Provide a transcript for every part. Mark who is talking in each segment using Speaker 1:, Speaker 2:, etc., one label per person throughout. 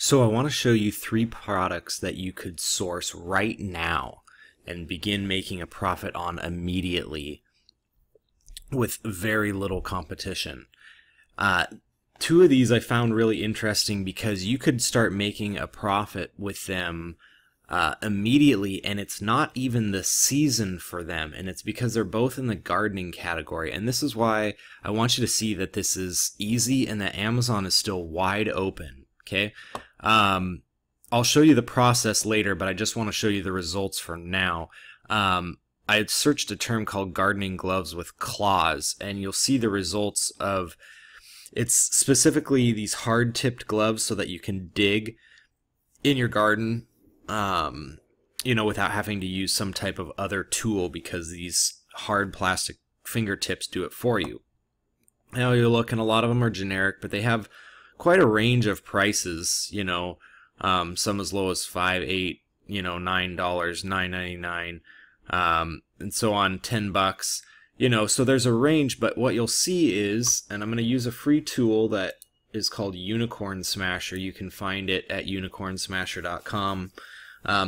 Speaker 1: So I want to show you 3 products that you could source right now and begin making a profit on immediately with very little competition. 2 of these I found really interesting because you could start making a profit with them immediately, and it's not even the season for them, and it's because they're both in the gardening category. And this is why I want you to see that this is easy and that Amazon is still wide open. Okay, I'll show you the process later, but I just want to show you the results for now. I had searched a term called gardening gloves with claws, and you'll see the results of it's specifically these hard-tipped gloves so that you can dig in your garden, without having to use some type of other tool, because these hard plastic fingertips do it for you. Now you look, and a lot of them are generic, but they have quite a range of prices, some as low as $5, $8, $9, $9.99, and so on, $10. So there's a range, but what you'll see is, and I'm going to use a free tool that is called Unicorn Smasher. You can find it at unicornsmasher.com.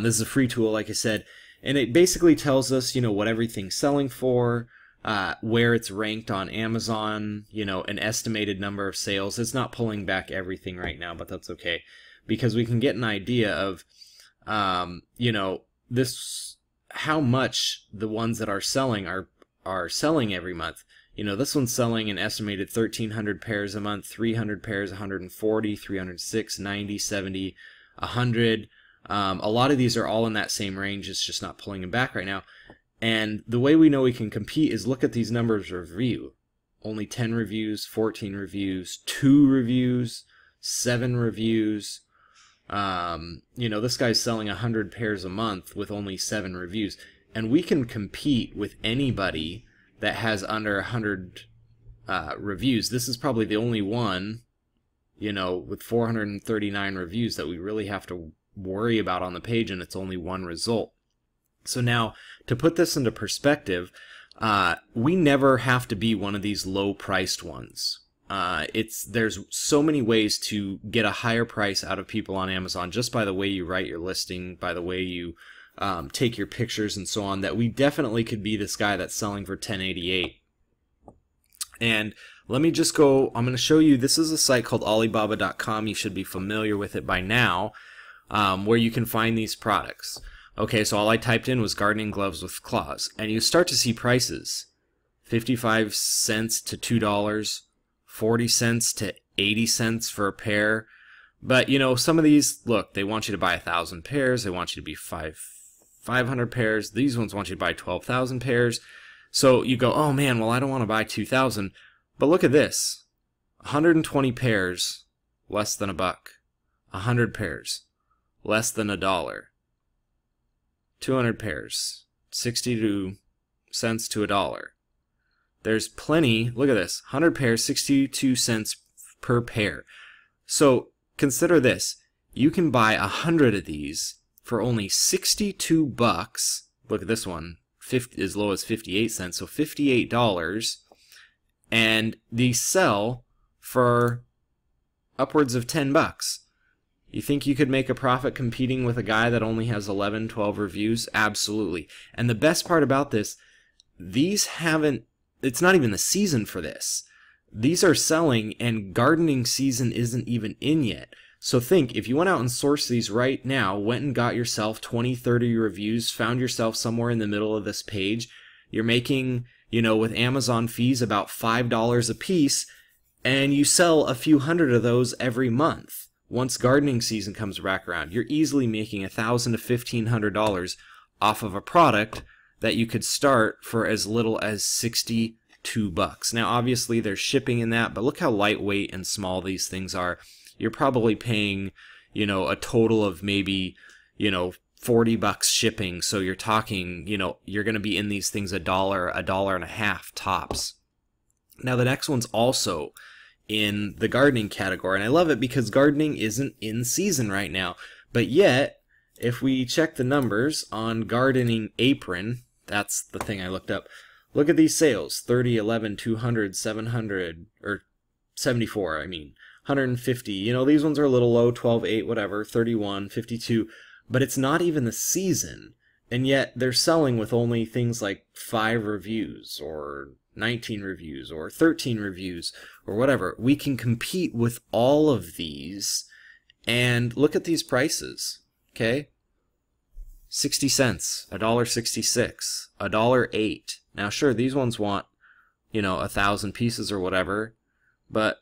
Speaker 1: This is a free tool, like I said, and it basically tells us, what everything's selling for, where it's ranked on Amazon, an estimated number of sales. It's not pulling back everything right now, but that's okay, because we can get an idea of, this, how much the ones that are selling are selling every month. This one's selling an estimated 1,300 pairs a month, 300 pairs, 140, 306, 90, 70, 100. A lot of these are all in that same range. It's just not pulling them back right now. And the way we know we can compete is look at these numbers of review. Only 10 reviews, 14 reviews, 2 reviews, 7 reviews. This guy's selling 100 pairs a month with only 7 reviews. And we can compete with anybody that has under 100 reviews. This is probably the only one, with 439 reviews that we really have to worry about on the page, and it's only 1 result. So now, to put this into perspective, we never have to be one of these low-priced ones. There's so many ways to get a higher price out of people on Amazon just by the way you write your listing, by the way you take your pictures and so on, that we definitely could be this guy that's selling for $10.88. And let me just go, I'm going to show you, this is a site called Alibaba.com. You should be familiar with it by now, where you can find these products. Okay, so all I typed in was gardening gloves with claws, and you start to see prices. 55 cents to $2, 40 cents to 80 cents for a pair. But, some of these, look, they want you to buy 1,000 pairs. They want you to be 500 pairs. These ones want you to buy 12,000 pairs. So you go, oh man, well, I don't want to buy 2,000. But look at this. 120 pairs, less than $1. 100 pairs, less than $1. 200 pairs, 62 cents to $1. There's plenty. Look at this. 100 pairs, 62 cents per pair. So consider this. You can buy 100 of these for only $62. Look at this one. As low as 58 cents. So $58. And these sell for upwards of $10. You think you could make a profit competing with a guy that only has 11, 12 reviews? Absolutely. And the best part about this, these haven't, it's not even the season for this. These are selling and gardening season isn't even in yet. So think, if you went out and sourced these right now, went and got yourself 20, 30 reviews, found yourself somewhere in the middle of this page, you're making, with Amazon fees about $5 a piece, and you sell a few hundred of those every month. Once gardening season comes back around, you're easily making $1,000 to $1,500 off of a product that you could start for as little as $62. Now, obviously, there's shipping in that, but look how lightweight and small these things are. You're probably paying, a total of maybe, $40 shipping. So you're talking, you're going to be in these things $1, $1.50 tops. Now, the next one's also in the gardening category, and I love it because gardening isn't in season right now. But yet, if we check the numbers on Gardening Apron, that's the thing I looked up, look at these sales: 30, 11, 200, 700, or 74, 150. You know, these ones are a little low, 12.8, whatever, 31, 52, but it's not even the season. And yet they're selling with only things like 5 reviews or 19 reviews or 13 reviews or whatever. We can compete with all of these and look at these prices, okay? 60 cents, $1.66, $1.08. Now sure, these ones want, you know, 1,000 pieces or whatever, but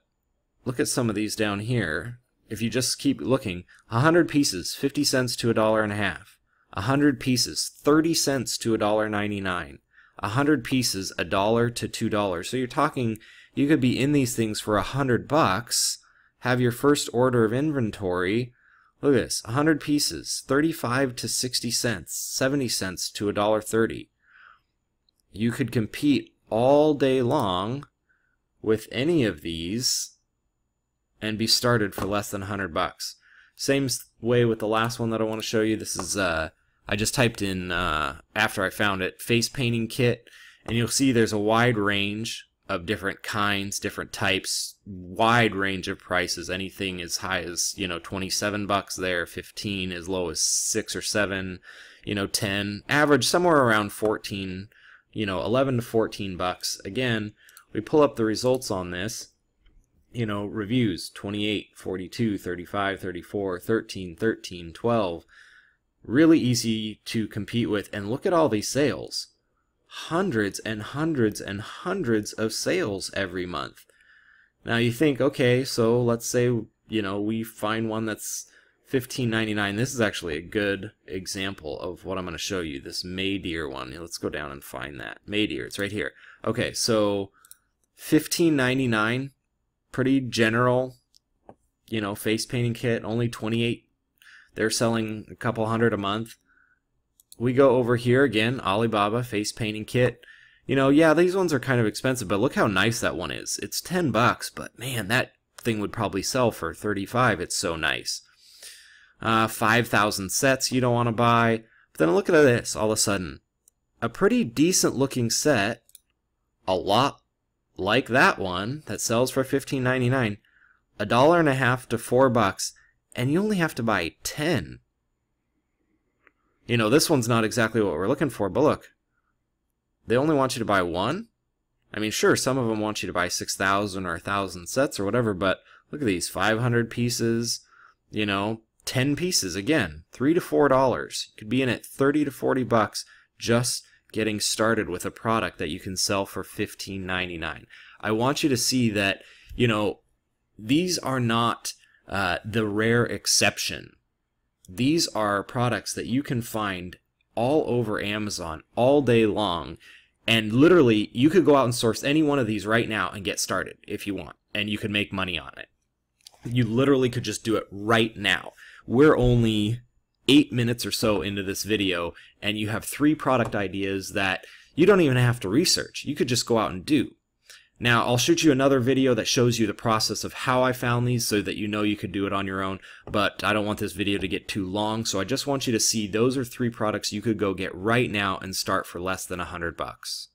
Speaker 1: look at some of these down here. If you just keep looking, 100 pieces, 50 cents to $1.50. 100 pieces, 30 cents to $1.99. 100 pieces, $1 to $2. So you're talking, you could be in these things for $100, have your first order of inventory. Look at this, 100 pieces, 35 to 60 cents, 70 cents to $1.30. You could compete all day long with any of these and be started for less than $100. Same way with the last one that I want to show you. This is I just typed in after I found it, face painting kit, and you'll see there's a wide range of different kinds, different types, wide range of prices. Anything as high as, you know, $27 there, 15, as low as 6 or 7, you know, 10, average somewhere around 14, you know, 11 to 14 bucks. Again, we pull up the results on this. You know, reviews 28, 42, 35, 34, 13, 13, 12. Really easy to compete with, and look at all these sales. Hundreds and hundreds and hundreds of sales every month. Now you think, okay, so let's say, you know, we find one that's $15.99. This is actually a good example of what I'm going to show you, this Maydeer one. Let's go down and find that. Maydeer, it's right here. Okay, so $15.99, pretty general, you know, face painting kit, only 28. They're selling a couple hundred a month. We go over here again, Alibaba face painting kit. You know, yeah, these ones are kind of expensive, but look how nice that one is. It's $10, but man, that thing would probably sell for 35. It's so nice. 5,000 sets you don't want to buy. But then look at this, all of a sudden. A pretty decent looking set, a lot like that one that sells for $15.99, $1.50 to $4, and you only have to buy 10. You know, this one's not exactly what we're looking for, but look, they only want you to buy one. I mean, sure, some of them want you to buy 6,000 or 1,000 sets or whatever, but look at these, 500 pieces, you know, 10 pieces, again, $3 to $4. You could be in at 30 to 40 bucks just getting started with a product that you can sell for $15.99. I want you to see that, you know, these are not the rare exception. These are products that you can find all over Amazon all day long, and literally you could go out and source any one of these right now and get started if you want, and you could make money on it. You literally could just do it right now. We're only 8 minutes or so into this video, and you have 3 product ideas that you don't even have to research. You could just go out and do. Now, I'll shoot you another video that shows you the process of how I found these so that you know you could do it on your own, but I don't want this video to get too long, so I just want you to see those are 3 products you could go get right now and start for less than $100.